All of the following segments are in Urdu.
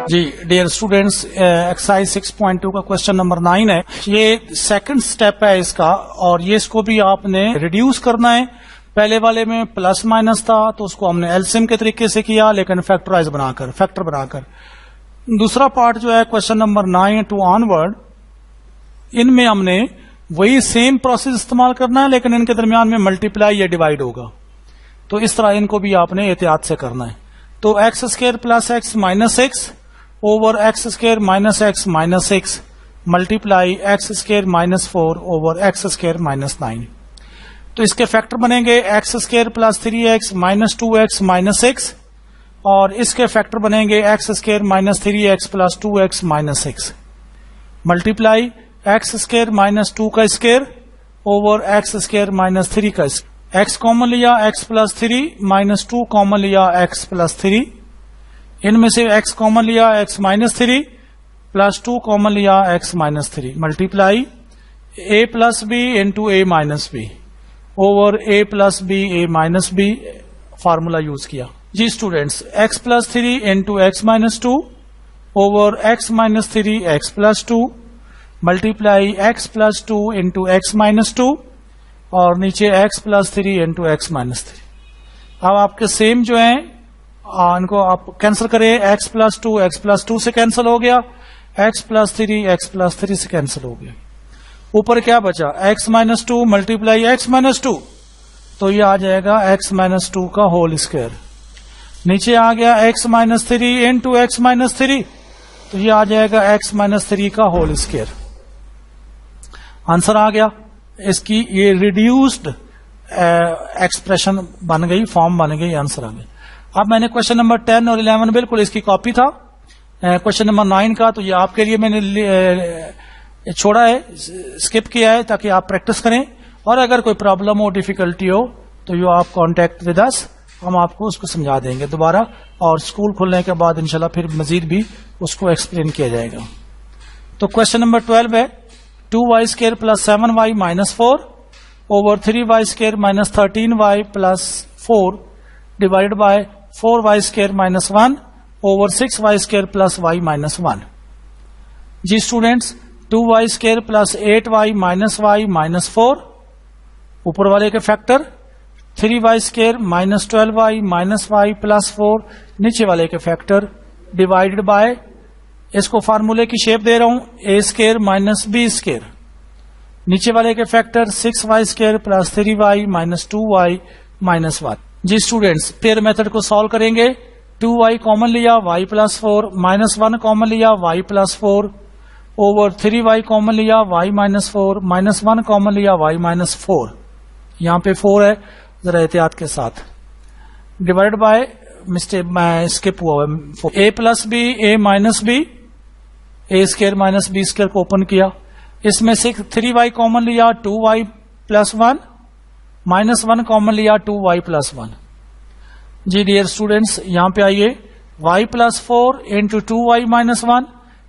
جی ڈیئر اسٹوڈینٹس، ایکسرسائز 6.2 کا کوشچن نمبر 9 ہے. یہ سیکنڈ سٹیپ ہے اس کا، اور یہ اس کو بھی آپ نے ریڈیوس کرنا ہے. پہلے والے میں پلس مائنس تھا تو اس کو ہم نے ایلسیم کے طریقے سے کیا، لیکن فیکٹرائز بنا کر، فیکٹر بنا کر. دوسرا پارٹ جو ہے question number 9 to onward, ان میں ہم نے وہی سیم پروسیس استعمال کرنا ہے، لیکن ان کے درمیان میں ملٹیپلائی یا ڈیوائڈ ہوگا. تو اس طرح ان کو بھی آپ نے احتیاط سے کرنا ہے. تو x square plus x minus x over x square minus x minus x multiply x square minus 4 over x square minus 9. تو اس کے فیکٹر بنیں گے x square plus 3x minus 2x minus 6، اور اس کے فیکٹر بنیں گے x square minus 3x plus 2x minus 6 multiply x square minus 2 کا square over x square minus 3 کا اسکوئر. ایکس کامن لیا ایکس پلس 3 مائنس 2 کامن لیا ایکس پلس 3، ان میں سے ایکس کامن لیا ایکس مائنس 3 پلس 2 کامن لیا X minus 3 multiply A plus B into A minus B over A plus B A minus B formula use کیا. جی students, X plus 3 into X minus 2 over x minus 3 X plus 2 multiply X plus 2 into X minus 2 اور نیچے x plus 3 into X minus 3. اب آپ کے سیم جو ہیں ان کو آپ کینسل کریں، ایکس پلس 2 ایکس پلس 2 سے کینسل ہو گیا، ایکس پلس 3 ایکس پلس 3 سے کینسل ہو گیا. اوپر کیا بچا x minus 2 multiply x minus 2، تو یہ آ جائے گا ایکس مائنس 2 کا ہول اسکوائر. نیچے آ گیا x minus 3 into X minus 3، تو یہ آ جائے گا ایکس مائنس 3 کا ہول اسکوائر. آنسر آ گیا. اس کی یہ ریڈیوسڈ ایکسپریشن بن گئی، فارم بن گئی، آنسر آ گیا. اب میں نے کوشچن نمبر 10 اور 11 بالکل اس کی کاپی تھا. کوشچن نمبر 9 کا تو یہ آپ کے لیے میں نے چھوڑا ہے، اسکپ کیا ہے تاکہ آپ پریکٹس کریں، اور اگر کوئی پرابلم ہو، ڈیفیکلٹی ہو تو یو آپ کانٹیکٹ ود اس، ہم آپ کو اس کو سمجھا دیں گے دوبارہ، اور اسکول کھلنے کے بعد انشاءاللہ پھر مزید بھی اس کو ایکسپلین کیا جائے گا. تو کوشچن نمبر 12 ہے 2y square plus 7y minus 4 over 3y square minus 13y plus 4 divide by 4y square minus 1 over 6y square plus y minus 1. جی students, 2y square plus 8y minus y minus 4 اوپر والے کے factor, 3y square minus 12y minus y plus 4 نیچے والے کے فیکٹر ڈیوائڈڈ بائی، اس کو فارمولے کی شیپ دے رہا ہوں، اے اسکوئر مائنس بی اسکوئر نیچے والے کے factor 6y square plus 3y minus 2y minus 1. جی اسٹوڈینٹس، پیئر میتھڈ کو سالو کریں گے. 2y کامن لیا y پلس 4 مائنس 1 کامن لیا y plus 4 over 3y common لیا y مائنس 4 مائنس 1 کامن لیا y مائنس 4، یہاں پہ 4 ہے ذرا احتیاط کے ساتھ، ڈیوائڈ بائی مسٹیک میں اسکپ ہوا ہے A plus B A minus B, A square minus B square کو اوپن کیا، اس میں سے 3y کامن لیا 2y پلس 1 مائنس 1 کامن لیا 2y پلس 1. جی ڈیئر اسٹوڈینٹس، یہاں پہ آئیے y plus 4 into 2y minus 1،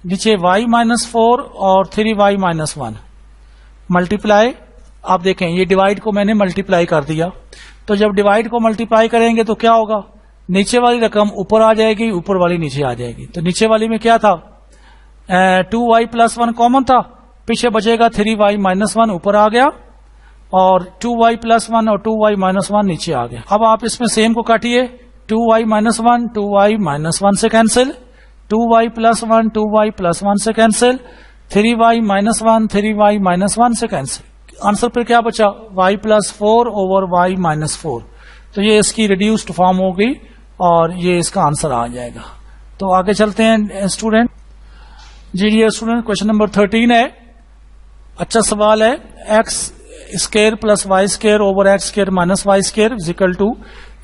نیچے y مائنس 4 اور 3y مائنس 1 ملٹیپلائی. آپ دیکھیں یہ ڈیوائڈ کو میں نے ملٹیپلائی کر دیا، تو جب ڈیوائڈ کو ملٹیپلائی کریں گے تو کیا ہوگا، نیچے والی رقم اوپر آ جائے گی، اوپر والی نیچے آ جائے گی. تو نیچے والی میں کیا تھا 2y پلس 1 کامن تھا، پیچھے بچے گا 3y مائنس 1 اوپر آ گیا، اور 2y پلس 1 اور 2y مائنس 1 نیچے آ گیا. اب آپ اس میں سیم کو کاٹیے، 2y مائنس 1 2y مائنس 1 سے cancel, 2y plus 1 2y plus 1 سے cancel, 3y minus 1 3y minus 1 سے کینسل. آنسر پھر کیا بچا y plus 4 over y minus 4. تو یہ اس کی ریڈیوسڈ فارم ہوگی اور یہ اس کا آنسر آ جائے گا. تو آگے چلتے ہیں اسٹوڈینٹ. جی ڈیئر اسٹوڈینٹ، کوشچن نمبر 13 ہے، اچھا سوال ہے. X square plus Y square over x square minus y square is equal to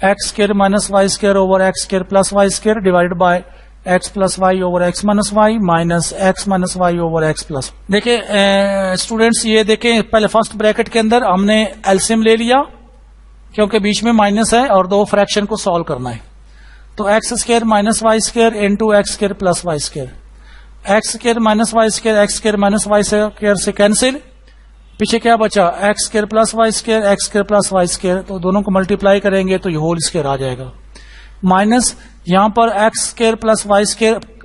x square minus y square over x square plus Y square divide by x plus y over x minus y minus x minus y over x plus. دیکھیں اسٹوڈینٹس، یہ دیکھیں پہلے فرسٹ بریکٹ کے اندر ہم نے ایلسیم لے لیا کیونکہ بیچ میں مائنس ہے اور دو فریکشن کو سالو کرنا ہے. تو x square minus y square into x square plus Y square, x square minus y square x square minus y square سے کینسل، پیچھے کیا بچا x square plus Y square x square plus Y square. تو دونوں کو ملٹیپلائی کریں گے تو یہ ہول اسکوئر آ جائے گا، مائنس یہاں پر X square plus Y square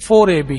4ab,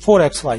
4xy।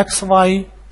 xy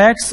x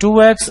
2x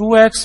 2x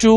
2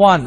1।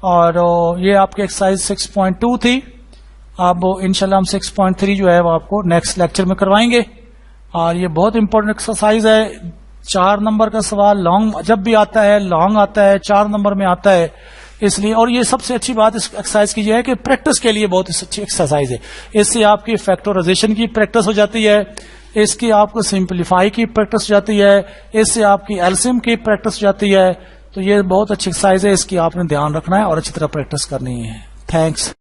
اور یہ آپ کے ایکسرسائز 6.2 تھی. اب انشاءاللہ ہم 6.3 جو ہے وہ آپ کو نیکسٹ لیکچر میں کروائیں گے. اور یہ بہت امپورٹنٹ ایکسرسائز ہے. 4 نمبر کا سوال لانگ جب بھی آتا ہے لانگ آتا ہے، 4 نمبر میں آتا ہے اس لیے. اور یہ سب سے اچھی بات اس ایکسرسائز کی یہ ہے کہ پریکٹس کے لیے بہت اچھی ایکسرسائز ہے. اس سے آپ کی فیکٹورائزیشن کی پریکٹس ہو جاتی ہے، اس کی آپ کو سمپلیفائی کی پریکٹس ہو جاتی ہے، اس سے آپ کی ایلسیم کی پریکٹس ہو جاتی ہے. تو یہ بہت اچھی ایکسرسائز ہے، اس کی آپ نے دھیان رکھنا ہے اور اچھی طرح پریکٹس کرنی ہے. تھینکس.